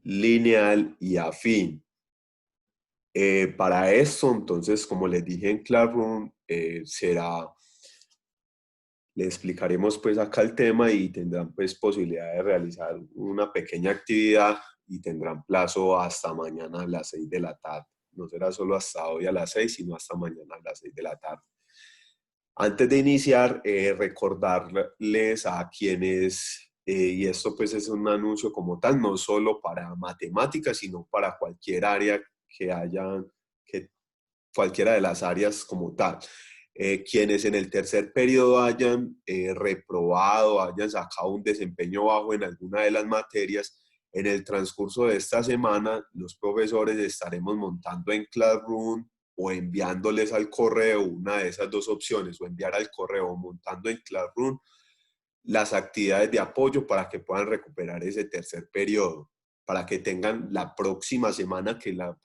lineal y afín. Para esto, entonces, como les dije en Classroom, le explicaremos pues acá el tema y tendrán pues posibilidad de realizar una pequeña actividad y tendrán plazo hasta mañana a las 6 de la tarde. No será solo hasta hoy a las 6, sino hasta mañana a las 6 de la tarde. Antes de iniciar, recordarles a quienes, y esto pues es un anuncio como tal, no solo para matemáticas, sino para cualquier área que haya, que cualquiera de las áreas como tal. Quienes en el tercer periodo hayan reprobado, hayan sacado un desempeño bajo en alguna de las materias, en el transcurso de esta semana, los profesores estaremos montando en Classroom o enviándoles al correo, una de esas dos opciones, o enviar al correo o montando en Classroom las actividades de apoyo para que puedan recuperar ese tercer periodo, para que tengan la próxima semana, que la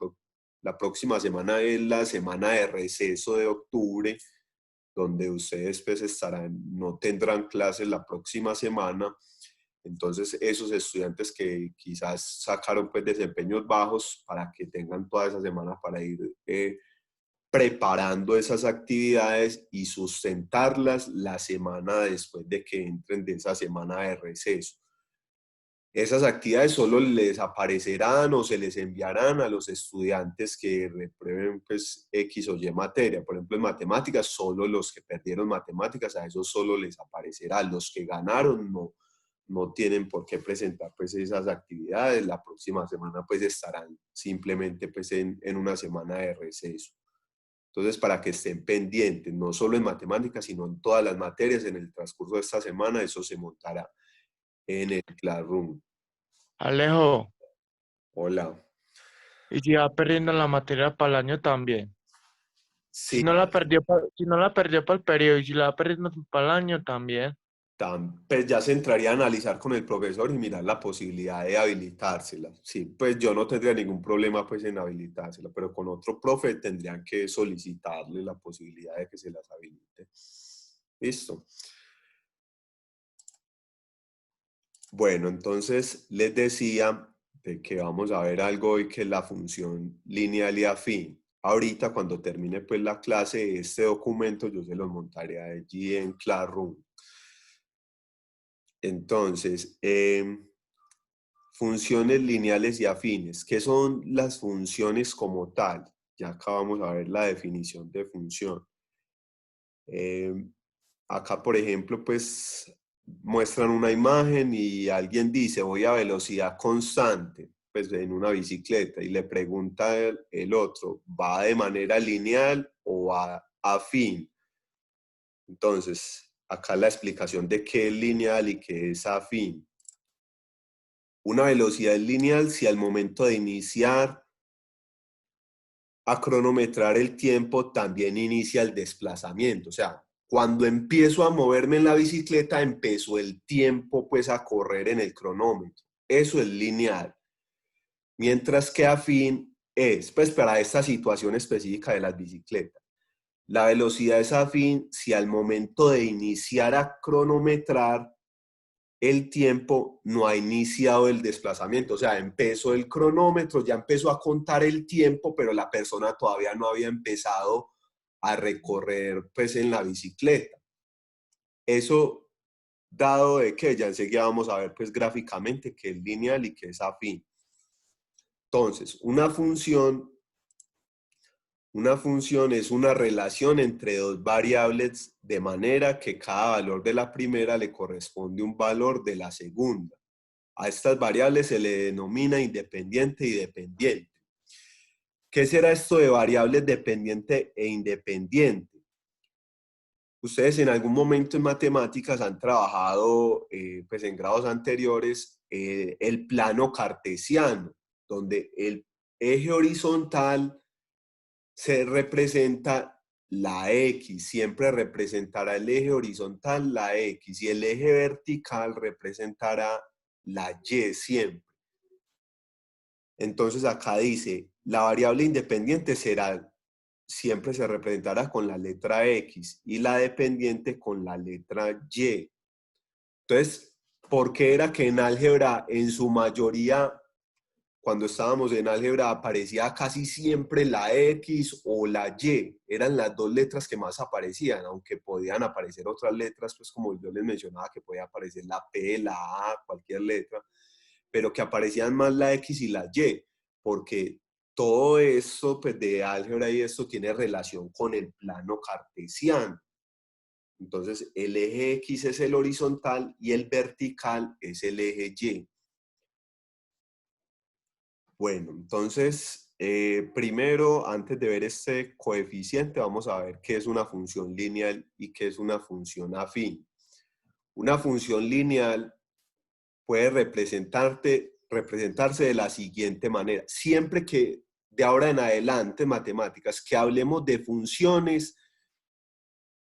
próxima semana es la semana de receso de octubre, donde ustedes pues no tendrán clases la próxima semana. Entonces esos estudiantes que quizás sacaron pues desempeños bajos, para que tengan toda esa semana para ir preparando esas actividades y sustentarlas la semana después de que entren de esa semana de receso. Esas actividades solo les aparecerán o se les enviarán a los estudiantes que reprueben pues, X o Y materia. Por ejemplo, en matemáticas, solo los que perdieron matemáticas, a esos solo les aparecerá. Los que ganaron no tienen por qué presentar pues, esas actividades. La próxima semana pues, estarán simplemente pues, en una semana de receso. Entonces, para que estén pendientes, no solo en matemáticas, sino en todas las materias, en el transcurso de esta semana, eso se montará en el Classroom. Alejo, Hola. y si va perdiendo la materia para el año también. Si Sí, no la perdió, si no la perdió para el periodo y si la va perdiendo para el año también. pues ya se entraría a analizar con el profesor y mirar la posibilidad de habilitársela. Sí, pues yo no tendría ningún problema pues en habilitársela, pero con otro profe tendrían que solicitarle la posibilidad de que se las habilite. Listo. Bueno, entonces les decía de que vamos a ver algo hoy que es la función lineal y afín. Ahorita cuando termine pues la clase, este documento yo se lo montaré allí en Classroom. Entonces, funciones lineales y afines. ¿Qué son las funciones como tal? Ya acá vamos a ver la definición de función. Eh, Acá, por ejemplo, pues muestran una imagen y alguien dice voy a velocidad constante, pues en una bicicleta, y le pregunta el otro, ¿va de manera lineal o va afín? Entonces, acá la explicación de qué es lineal y qué es afín. Una velocidad es lineal si al momento de iniciar a cronometrar el tiempo también inicia el desplazamiento. O sea, cuando empiezo a moverme en la bicicleta, empezó el tiempo pues a correr en el cronómetro. Eso es lineal. Mientras que afín es, pues para esta situación específica de las bicicletas, la velocidad es afín si al momento de iniciar a cronometrar el tiempo no ha iniciado el desplazamiento, o sea, empezó el cronómetro, ya empezó a contar el tiempo, pero la persona todavía no había empezado a recorrer pues en la bicicleta. Eso dado de que ya enseguida vamos a ver pues gráficamente que es lineal y que es afín. Entonces, una función es una relación entre dos variables de manera que cada valor de la primera le corresponde un valor de la segunda. A estas variables se le denomina independiente y dependiente. ¿Qué será esto de variables dependiente e independiente? Ustedes en algún momento en matemáticas han trabajado, pues en grados anteriores, el plano cartesiano, donde el eje horizontal se representa la X, siempre representará el eje horizontal la X y el eje vertical representará la Y siempre. Entonces acá dice, la variable independiente siempre se representará con la letra X y la dependiente con la letra Y. Entonces, ¿por qué era que en álgebra en su mayoría cuando estábamos en álgebra aparecía casi siempre la X o la Y, eran las dos letras que más aparecían, aunque podían aparecer otras letras, pues como yo les mencionaba, que podía aparecer la P, la A, cualquier letra, pero que aparecían más la X y la Y, porque todo esto pues, de álgebra y esto tiene relación con el plano cartesiano. Entonces, el eje X es el horizontal y el vertical es el eje Y. Bueno, entonces, primero, antes de ver este coeficiente, vamos a ver qué es una función lineal y qué es una función afín. Una función lineal puede representarse de la siguiente manera. Siempre que de ahora en adelante, matemáticas, que hablemos de funciones,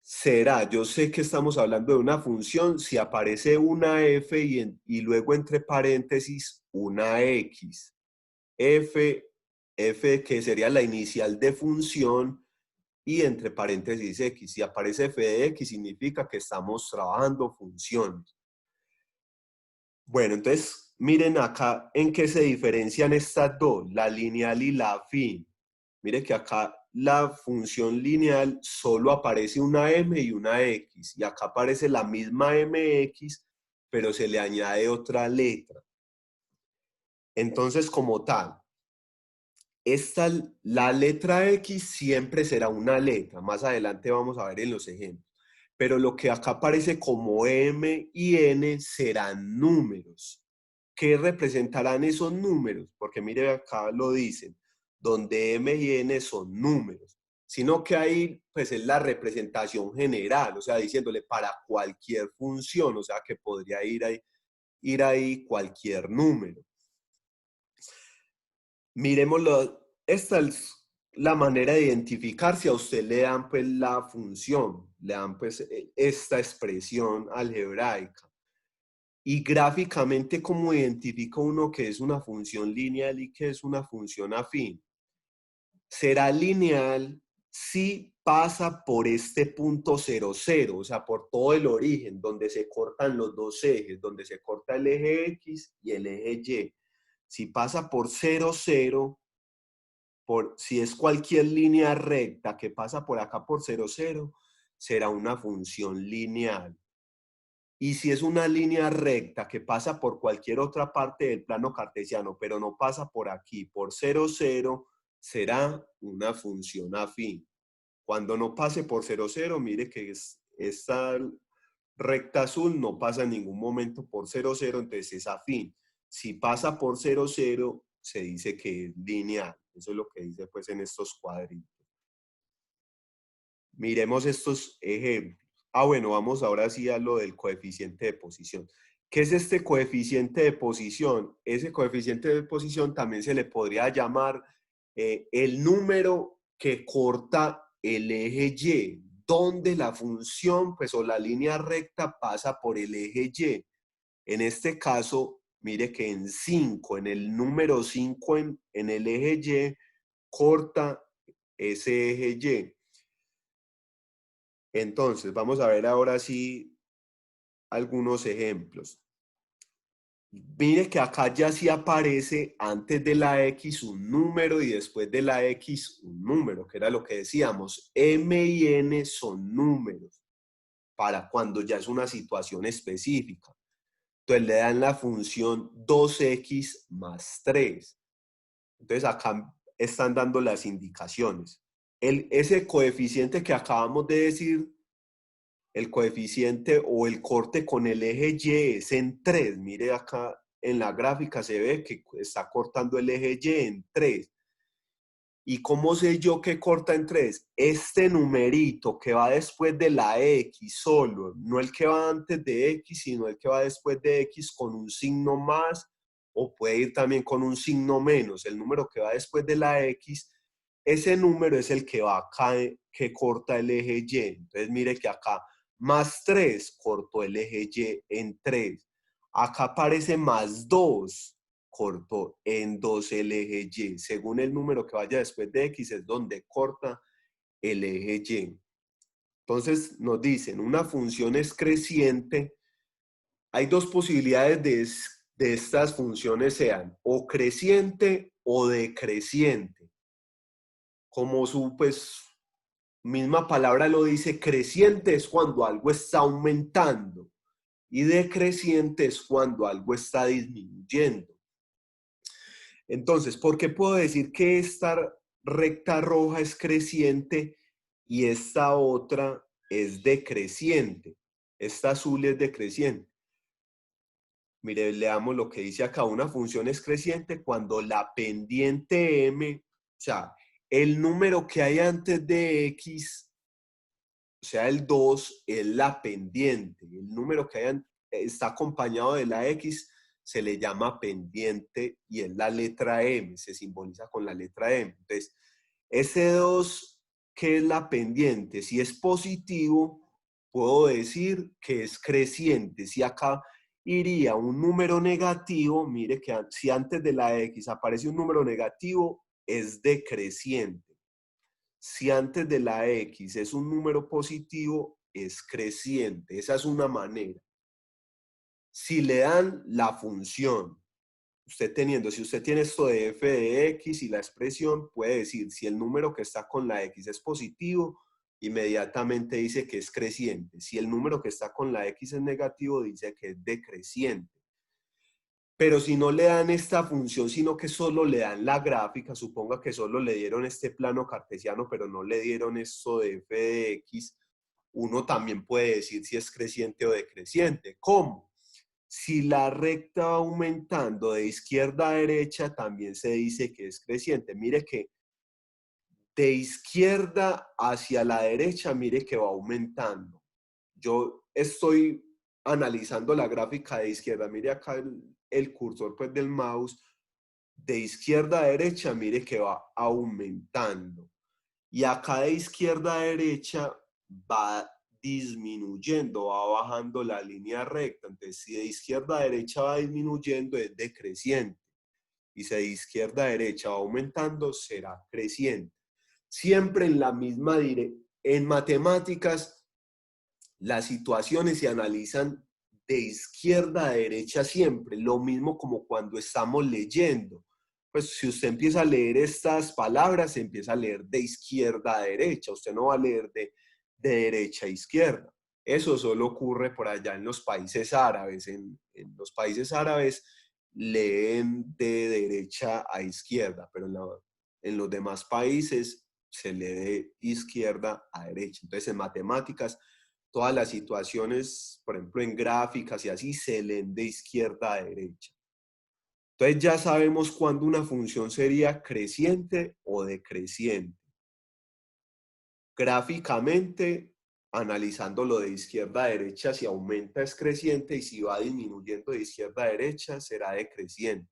será, yo sé que estamos hablando de una función si aparece una f y luego entre paréntesis una x. F que sería la inicial de función y entre paréntesis x. Si aparece f de x significa que estamos trabajando funciones. Bueno, entonces miren acá en qué se diferencian estas dos, la lineal y la afín. Mire que acá la función lineal solo aparece una m y una x, y acá aparece la misma mx, pero se le añade otra letra. Entonces, como tal, la letra X siempre será una letra. Más adelante vamos a ver en los ejemplos. Pero lo que acá aparece como M y N serán números. ¿Qué representarán esos números? Porque mire acá lo dicen, donde M y N son números. Sino que ahí pues es la representación general, o sea, diciéndole para cualquier función, o sea, que podría ir ahí cualquier número. Miremoslo, esta es la manera de identificar si a usted le dan pues la función, le dan pues esta expresión algebraica. Y gráficamente, ¿cómo identifica uno que es una función lineal y que es una función afín? Será lineal si pasa por este punto 0, 0, o sea, por todo el origen, donde se cortan los dos ejes, donde se corta el eje X y el eje Y. Si pasa por 0, 0, si es cualquier línea recta que pasa por acá por 0, 0, será una función lineal. Y si es una línea recta que pasa por cualquier otra parte del plano cartesiano, pero no pasa por aquí, por 0, 0, será una función afín. Cuando no pase por 0, 0, mire que esta recta azul no pasa en ningún momento por 0, 0, entonces es afín. Si pasa por 0, 0, se dice que es lineal. Eso es lo que dice pues en estos cuadritos. Miremos estos ejemplos. Bueno, vamos ahora sí a lo del coeficiente de posición. ¿Qué es este coeficiente de posición? Ese coeficiente de posición también se le podría llamar el número que corta el eje Y, donde la función pues, o la línea recta pasa por el eje Y. En este caso, mire que en 5, en el número 5 en el eje Y, corta ese eje Y. Entonces, vamos a ver ahora sí algunos ejemplos. Mire que acá ya sí aparece antes de la X un número y después de la X un número, que era lo que decíamos. M y N son números para cuando ya es una situación específica. Entonces le dan la función 2x más 3. Entonces acá están dando las indicaciones. Ese coeficiente que acabamos de decir, el coeficiente o el corte con el eje Y es en 3. Mire acá en la gráfica se ve que está cortando el eje Y en 3. ¿Y cómo sé yo que corta en 3? Este numerito que va después de la X solo, no el que va antes de X, sino el que va después de X con un signo más, o puede ir también con un signo menos. El número que va después de la X, ese número es el que va acá, que corta el eje Y. Entonces mire que acá más 3 cortó el eje Y en 3. Acá aparece más 2, cortó en 2 el eje Y. Según el número que vaya después de X es donde corta el eje Y. Entonces nos dicen, una función es creciente. Hay dos posibilidades de estas funciones sean o creciente o decreciente. Como su misma palabra lo dice, creciente es cuando algo está aumentando y decreciente es cuando algo está disminuyendo. Entonces, ¿por qué puedo decir que esta recta roja es creciente y esta otra es decreciente? Esta azul es decreciente. Mire, leamos lo que dice acá. Una función es creciente cuando la pendiente m, o sea, el número que hay antes de x, o sea, el 2, es la pendiente. El número que está acompañado de la x se le llama pendiente y es la letra m, se simboliza con la letra m. Entonces, ese 2, ¿qué es la pendiente? Si es positivo, puedo decir que es creciente. Si acá iría un número negativo, mire que si antes de la x aparece un número negativo, es decreciente. Si antes de la x es un número positivo, es creciente. Esa es una manera. Si le dan la función, si usted tiene esto de f de x y la expresión, puede decir si el número que está con la x es positivo, inmediatamente dice que es creciente. Si el número que está con la x es negativo, dice que es decreciente. Pero si no le dan esta función, sino que solo le dan la gráfica, suponga que solo le dieron este plano cartesiano, pero no le dieron esto de f de x, uno también puede decir si es creciente o decreciente. ¿Cómo? Si la recta va aumentando de izquierda a derecha, también se dice que es creciente. Mire que de izquierda hacia la derecha, mire que va aumentando. Yo estoy analizando la gráfica de izquierda. Mire acá el cursor pues, del mouse. De izquierda a derecha, mire que va aumentando. Y acá de izquierda a derecha va disminuyendo, va bajando la línea recta. Entonces, si de izquierda a derecha va disminuyendo, es decreciente. Y si de izquierda a derecha va aumentando, será creciente. Siempre en la misma dirección. En matemáticas, las situaciones se analizan de izquierda a derecha siempre. Lo mismo como cuando estamos leyendo. Pues si usted empieza a leer estas palabras, se empieza a leer de izquierda a derecha. Usted no va a leer de derecha a izquierda. Eso solo ocurre por allá en los países árabes. En los países árabes leen de derecha a izquierda, pero en los demás países se lee de izquierda a derecha. Entonces, en matemáticas, todas las situaciones, por ejemplo, en gráficas y así, se leen de izquierda a derecha. Entonces ya sabemos cuándo una función sería creciente o decreciente. Gráficamente, analizándolo de izquierda a derecha, si aumenta es creciente y si va disminuyendo de izquierda a derecha será decreciente.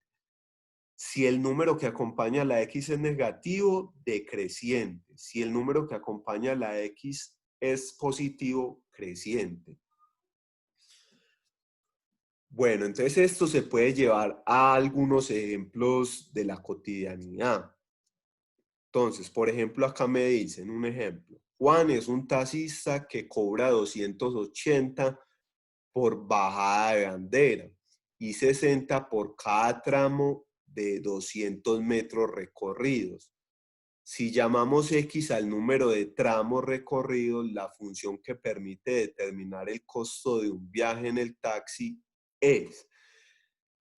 Si el número que acompaña a la x es negativo, decreciente. Si el número que acompaña a la x es positivo, creciente. Bueno, entonces esto se puede llevar a algunos ejemplos de la cotidianidad. Entonces, por ejemplo, acá me dicen un ejemplo. Juan es un taxista que cobra 280 por bajada de bandera y 60 por cada tramo de 200 metros recorridos. Si llamamos X al número de tramos recorridos, la función que permite determinar el costo de un viaje en el taxi es.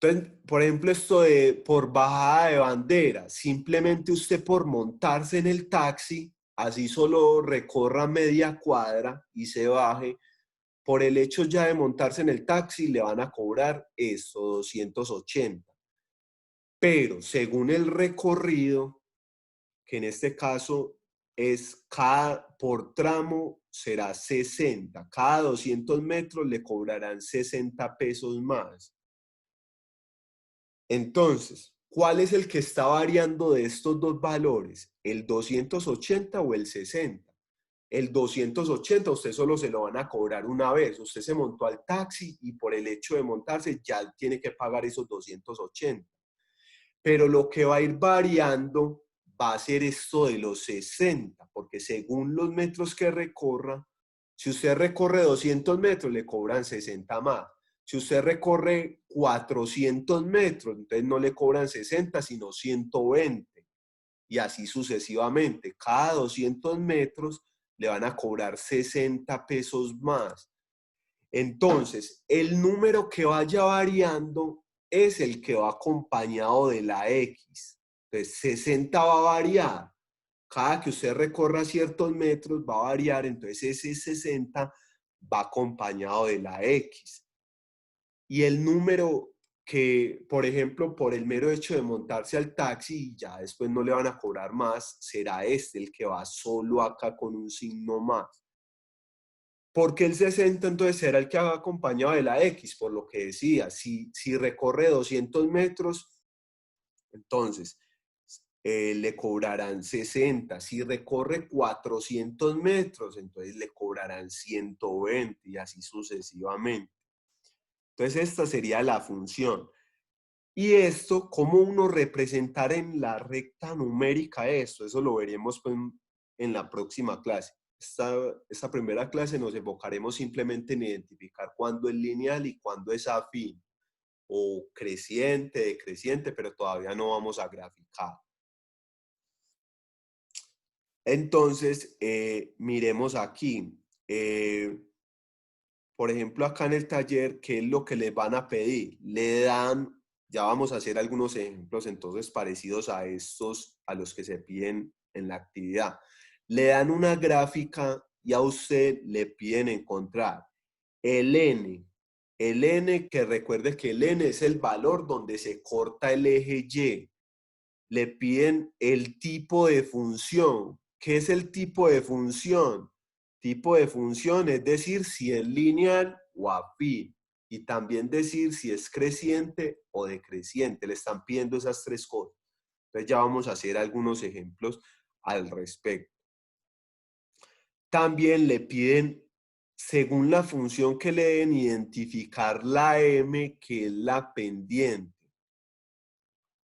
Entonces, por ejemplo, esto de por bajada de bandera, simplemente usted por montarse en el taxi, así solo recorra media cuadra y se baje, por el hecho ya de montarse en el taxi le van a cobrar esto, 280. Pero según el recorrido, que en este caso es por tramo será 60. Cada 200 metros le cobrarán 60 pesos más. Entonces, ¿cuál es el que está variando de estos dos valores? ¿El 280 o el 60? El 280 usted solo se lo van a cobrar una vez. Usted se montó al taxi y por el hecho de montarse ya tiene que pagar esos 280. Pero lo que va a ir variando va a ser esto de los 60, porque según los metros que recorra, si usted recorre 200 metros, le cobran 60 más. Si usted recorre 400 metros, entonces no le cobran 60, sino 120. Y así sucesivamente. Cada 200 metros le van a cobrar 60 pesos más. Entonces, el número que vaya variando es el que va acompañado de la X. Entonces, 60 va a variar. Cada que usted recorra ciertos metros va a variar, entonces ese 60 va acompañado de la X. Y el número que, por ejemplo, por el mero hecho de montarse al taxi y ya después no le van a cobrar más, será este, el que va solo acá con un signo más. Porque el 60 entonces será el que va acompañado de la X, por lo que decía, si recorre 200 metros, entonces le cobrarán 60. Si recorre 400 metros, entonces le cobrarán 120 y así sucesivamente. Entonces esta sería la función. Y esto, ¿cómo uno representar en la recta numérica esto? Eso lo veremos pues, en la próxima clase. Esta primera clase nos enfocaremos simplemente en identificar cuándo es lineal y cuándo es afín, o creciente, decreciente, pero todavía no vamos a graficar. Entonces, miremos aquí. Por ejemplo, acá en el taller, ¿qué es lo que les van a pedir? Le dan, ya vamos a hacer algunos ejemplos entonces parecidos a estos, a los que se piden en la actividad. Le dan una gráfica y a usted le piden encontrar el n. El n, que recuerde que el n es el valor donde se corta el eje y. Le piden el tipo de función. ¿Qué es el tipo de función? Tipo de función es decir si es lineal o afín. Y también decir si es creciente o decreciente. Le están pidiendo esas tres cosas. Entonces ya vamos a hacer algunos ejemplos al respecto. También le piden, según la función que le den, identificar la m, que es la pendiente.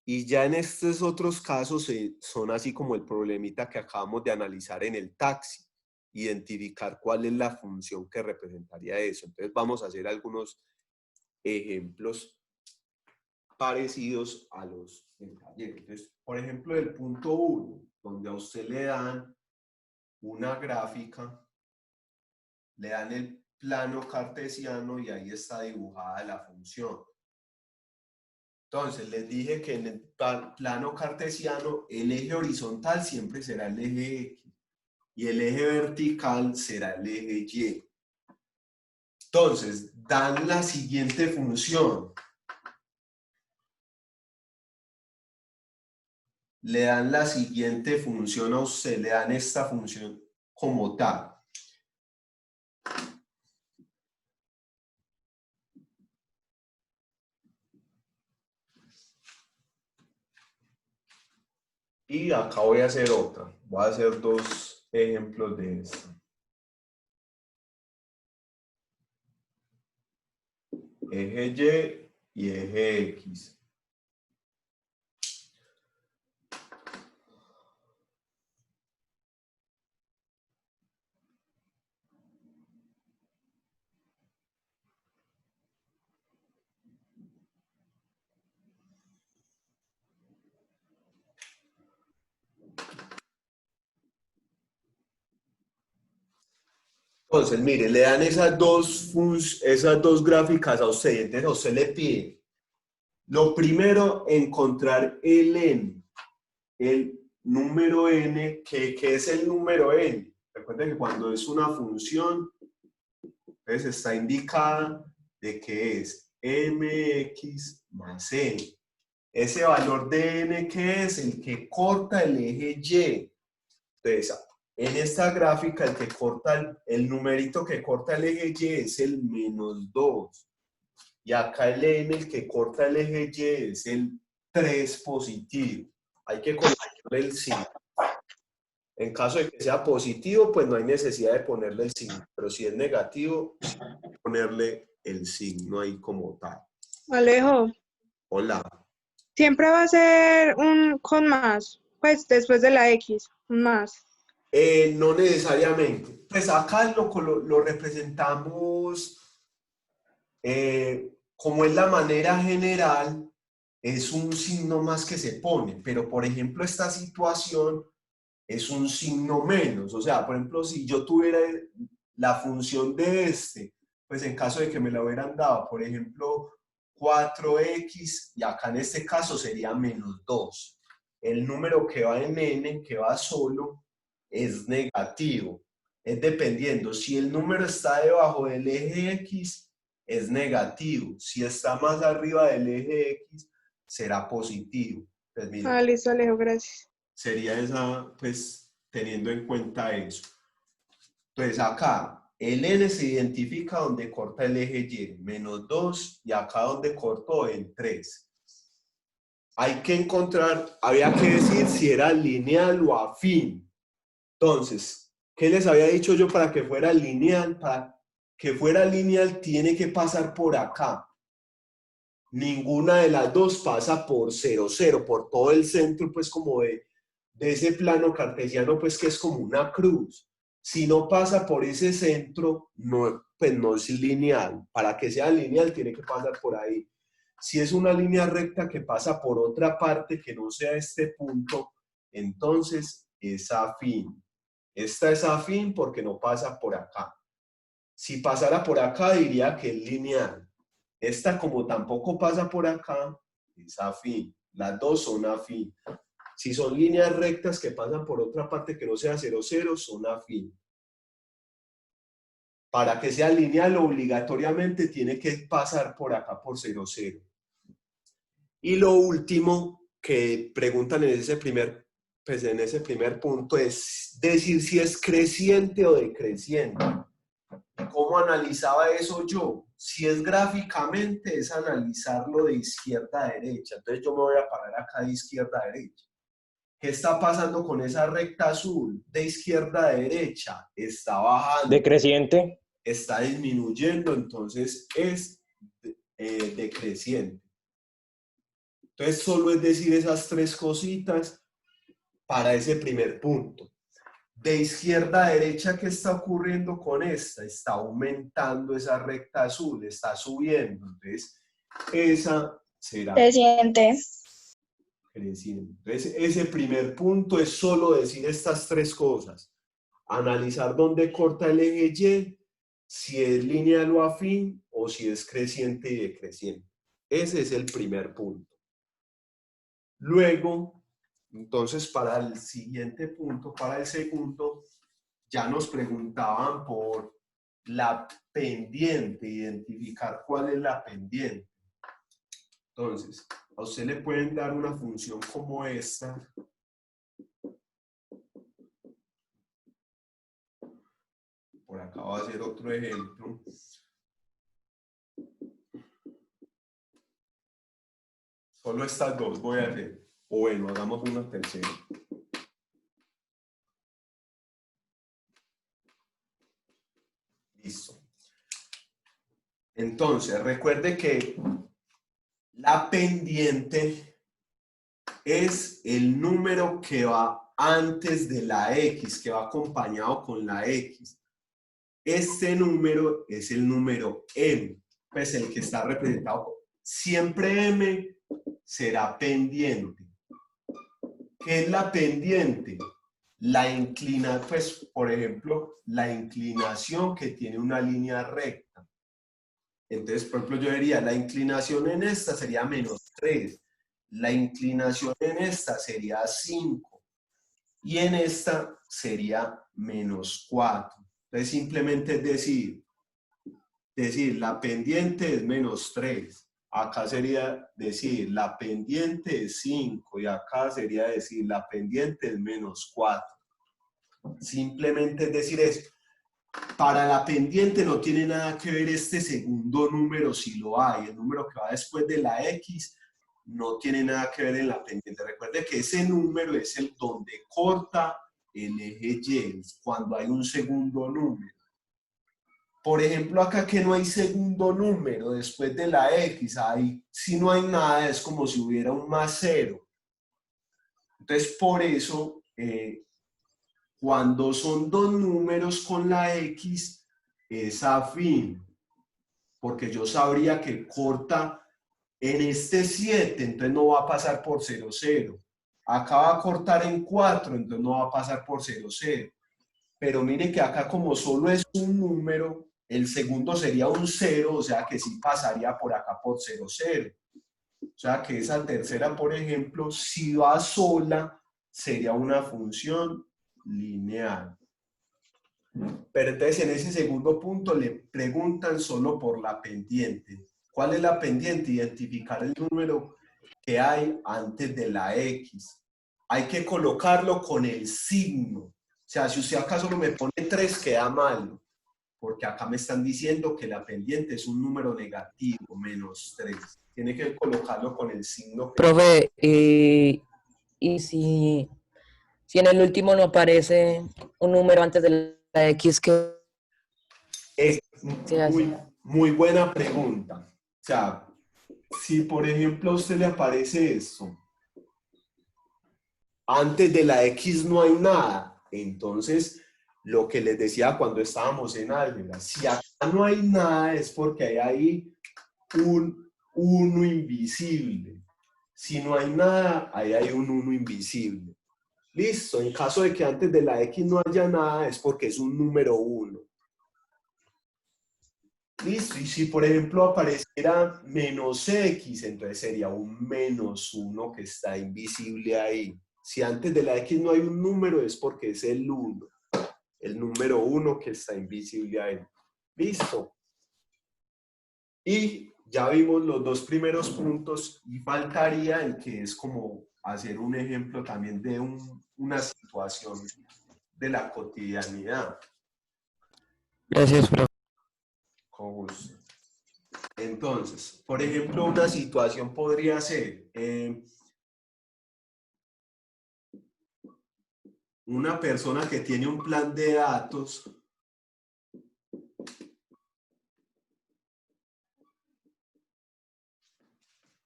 Y ya en estos otros casos son así como el problemita que acabamos de analizar en el taxi, identificar cuál es la función que representaría eso. Entonces vamos a hacer algunos ejemplos parecidos a los del taller. Entonces, por ejemplo, el punto 1, donde a usted le dan una gráfica, le dan el plano cartesiano y ahí está dibujada la función. Entonces, les dije que en el plano cartesiano el eje horizontal siempre será el eje X y el eje vertical será el eje Y. Entonces, dan la siguiente función. Le dan la siguiente función a usted, le dan esta función como tal. Y acá voy a hacer otra. Voy a hacer dos ejemplos de esto. Eje Y y eje X. Entonces, mire, le dan esas dos gráficas a usted. Entonces, a usted le pide, lo primero, encontrar el n, el número n. ¿Qué es el número n? Recuerden que cuando es una función, entonces está indicada de que es mx más n. Ese valor de n, ¿qué es? El que corta el eje y. Entonces, en esta gráfica, el que corta el numerito que corta el eje Y es el -2. Y acá el n, el que corta el eje Y, es el 3 positivo. Hay que colocarle el signo. En caso de que sea positivo, pues no hay necesidad de ponerle el signo. Pero si es negativo, ponerle el signo ahí como tal. Alejo, Hola. siempre va a ser un con más, pues después de la X, un más. No necesariamente. Pues acá lo representamos como es la manera general, es un signo más que se pone, pero por ejemplo esta situación es un signo menos. O sea, por ejemplo, si yo tuviera la función de este, pues en caso de que me la hubieran dado, por ejemplo, 4x, y acá en este caso sería menos 2. El número que va en n, que va solo, es negativo. Es dependiendo. Si el número está debajo del eje x, es negativo. Si está más arriba del eje x, será positivo. Pues mire, Ah, listo, Alejo, gracias. sería esa, pues, teniendo en cuenta eso. Entonces acá, el n se identifica donde corta el eje y, menos 2, y acá donde cortó en 3. Hay que encontrar, había que decir si era lineal o afín. Entonces, ¿qué les había dicho yo para que fuera lineal? Para que fuera lineal tiene que pasar por acá. Ninguna de las dos pasa por 0, 0, por todo el centro, pues como de ese plano cartesiano, pues que es como una cruz. Si no pasa por ese centro, no, pues no es lineal. Para que sea lineal tiene que pasar por ahí. Si es una línea recta que pasa por otra parte que no sea este punto, entonces es afín. Esta es afín porque no pasa por acá. Si pasara por acá diría que es lineal. Esta como tampoco pasa por acá, es afín. Las dos son afín. Si son líneas rectas que pasan por otra parte que no sea 0, 0, son afín. Para que sea lineal, obligatoriamente tiene que pasar por acá por 0, 0. Y lo último que preguntan en ese primer punto es decir si es creciente o decreciente. ¿Cómo analizaba eso yo? Si es gráficamente, es analizarlo de izquierda a derecha. Entonces yo me voy a parar acá de izquierda a derecha. ¿Qué está pasando con esa recta azul? De izquierda a derecha. Está bajando. Decreciente. Está disminuyendo, entonces es decreciente. Entonces solo es decir esas tres cositas para ese primer punto. De izquierda a derecha, ¿qué está ocurriendo con esta? Está aumentando esa recta azul, está subiendo. Entonces, esa será Creciente. creciendo. Entonces, ese primer punto es solo decir estas tres cosas. Analizar dónde corta el eje Y, si es lineal o afín, o si es creciente y decreciente. Ese es el primer punto. Luego, entonces, para el siguiente punto, para el segundo, ya nos preguntaban por la pendiente, identificar cuál es la pendiente. Entonces, a usted le pueden dar una función como esta. Por acá va a ser otro ejemplo. Solo estas dos voy a hacer. O bueno, hagamos una tercera. Listo. Entonces, recuerde que la pendiente es el número que va antes de la X, que va acompañado con la X. Este número es el número M, pues el que está representado. Siempre M será pendiente. ¿Qué es la pendiente? La inclinación, pues, por ejemplo, la inclinación que tiene una línea recta. Entonces, por ejemplo, yo diría, la inclinación en esta sería menos 3. La inclinación en esta sería 5. Y en esta sería menos 4. Entonces, simplemente es decir, la pendiente es menos 3. Acá sería decir, la pendiente es 5. Y acá sería decir, la pendiente es menos 4. Simplemente es decir eso. Para la pendiente no tiene nada que ver este segundo número si lo hay. El número que va después de la X no tiene nada que ver en la pendiente. Recuerde que ese número es el donde corta el eje Y, cuando hay un segundo número. Por ejemplo, acá que no hay segundo número después de la X, ahí si no hay nada es como si hubiera un más 0. Entonces, por eso, cuando son dos números con la X, es afín. porque yo sabría que corta en este 7, entonces no va a pasar por 0, 0. Acá va a cortar en 4, entonces no va a pasar por 0, 0. Pero mire que acá como solo es un número, el segundo sería un 0, o sea que sí pasaría por acá por 0, 0. O sea que esa tercera, por ejemplo, si va sola, sería una función lineal. Pero entonces en ese segundo punto le preguntan solo por la pendiente. ¿Cuál es la pendiente? Identificar el número que hay antes de la X. Hay que colocarlo con el signo. O sea, si usted acá solo me pone 3, queda malo. Porque acá me están diciendo que la pendiente es un número negativo, menos 3. Tiene que colocarlo con el signo. Profe, y si en el último no aparece un número antes de la X, ¿qué Es se hace? muy buena pregunta. O sea, si por ejemplo a usted le aparece esto, antes de la X no hay nada, entonces lo que les decía cuando estábamos en álgebra, si acá no hay nada es porque hay ahí un 1 invisible. Si no hay nada, ahí hay un 1 invisible. Listo, en caso de que antes de la X no haya nada es porque es un número 1. Listo, y si por ejemplo apareciera menos X, entonces sería un menos 1 que está invisible ahí. Si antes de la X no hay un número es porque es el 1, el número 1 que está invisible ahí. Listo. Y ya vimos los dos primeros puntos y faltaría el que es como hacer un ejemplo también de una situación de la cotidianidad. Gracias, profe. Con gusto. Entonces, por ejemplo, una situación podría ser una persona que tiene un plan de datos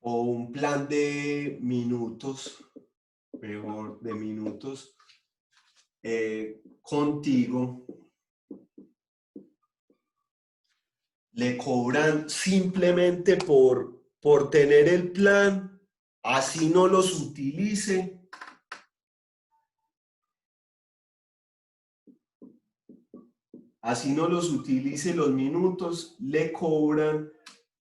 o un plan de minutos, mejor, de minutos, contigo, le cobran simplemente por tener el plan, así no los utilice. Así no los utilice los minutos, le cobran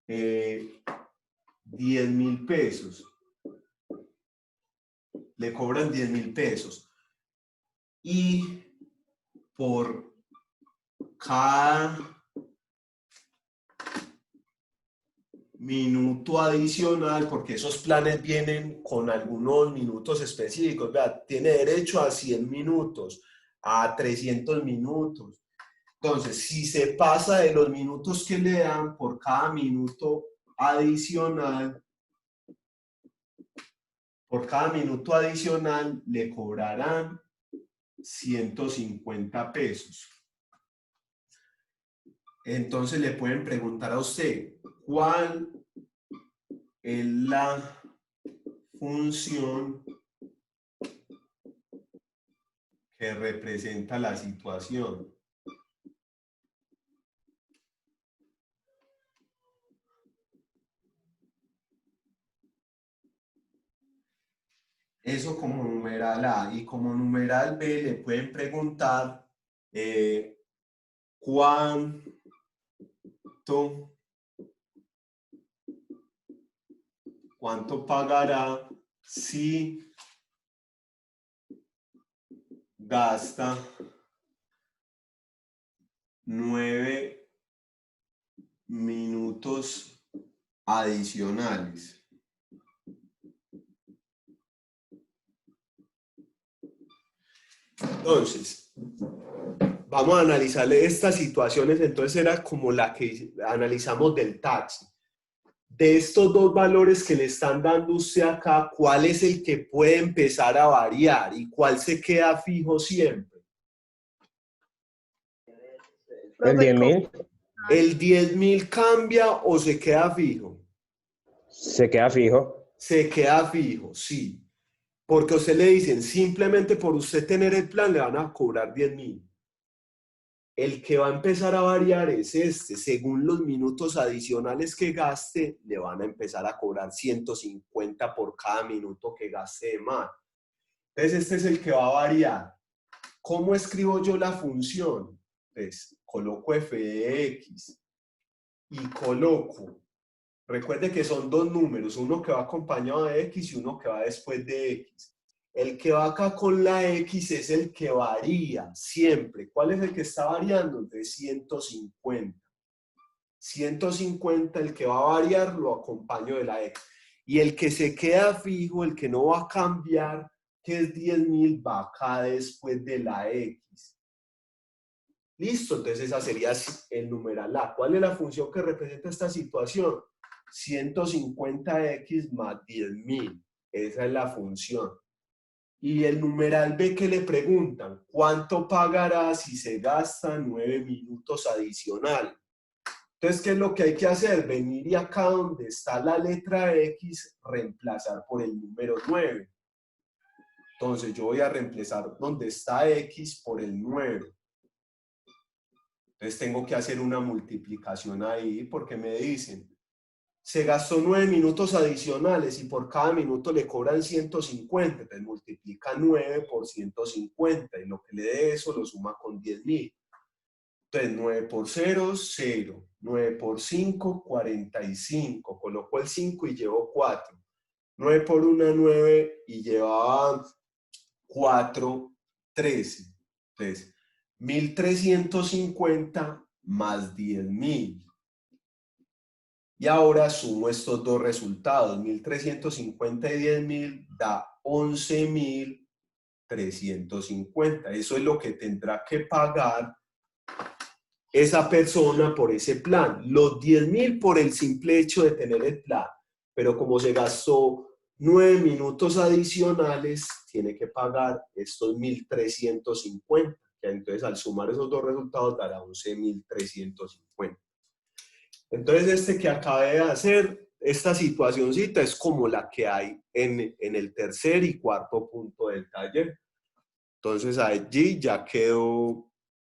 10.000 pesos. Le cobran 10.000 pesos. Y por cada minuto adicional, porque esos planes vienen con algunos minutos específicos, ¿verdad? Tiene derecho a 100 minutos, a 300 minutos. Entonces, si se pasa de los minutos que le dan por cada minuto adicional, le cobrarán 150 pesos. Entonces le pueden preguntar a usted, ¿cuál es la función que representa la situación? Eso como numeral A, y como numeral B le pueden preguntar cuánto pagará si gasta 9 minutos adicionales. Entonces, vamos a analizarle estas situaciones. Entonces era como la que analizamos del taxi. De estos dos valores que le están dando usted acá, ¿cuál es el que puede empezar a variar y cuál se queda fijo siempre? ¿El 10.000? ¿El 10.000 cambia o se queda fijo? Se queda fijo. Se queda fijo, sí. Porque a usted le dicen, simplemente por usted tener el plan le van a cobrar 10.000. el que va a empezar a variar es este. Según los minutos adicionales que gaste, le van a empezar a cobrar 150 por cada minuto que gaste de más. Entonces, este es el que va a variar. ¿Cómo escribo yo la función? Pues coloco f de x y coloco. Recuerde que son dos números, uno que va acompañado de x y uno que va después de x. El que va acá con la x es el que varía siempre. ¿Cuál es el que está variando? De 150. 150, el que va a variar, lo acompaño de la x. Y el que se queda fijo, el que no va a cambiar, que es 10.000, va acá después de la x. Listo, entonces esa sería el numeral A. ¿Cuál es la función que representa esta situación? 150x más 10.000. Esa es la función. Y el numeral B que le preguntan, ¿cuánto pagará si se gasta 9 minutos adicionales? Entonces, ¿qué es lo que hay que hacer? Venir y acá donde está la letra X, reemplazar por el número 9. Entonces, yo voy a reemplazar donde está X por el 9. Entonces, tengo que hacer una multiplicación ahí porque me dicen, se gastó 9 minutos adicionales y por cada minuto le cobran 150. Entonces, multiplica 9 por 150 y lo que le dé eso lo suma con 10.000. Entonces, 9 por 0, 0. 9 por 5, 45. Coloco el 5 y llevo 4. 9 por 1, 9 y llevaba 4, 13. Entonces, 1.350 más 10.000. Y ahora sumo estos dos resultados. 1.350 y 10.000 da 11.350. Eso es lo que tendrá que pagar esa persona por ese plan. Los 10.000 por el simple hecho de tener el plan. Pero como se gastó 9 minutos adicionales, tiene que pagar estos 1.350. Entonces, al sumar esos dos resultados, dará 11.350. Entonces, este que acabé de hacer, esta situacioncita es como la que hay en el tercer y cuarto punto del taller. Entonces, allí ya quedó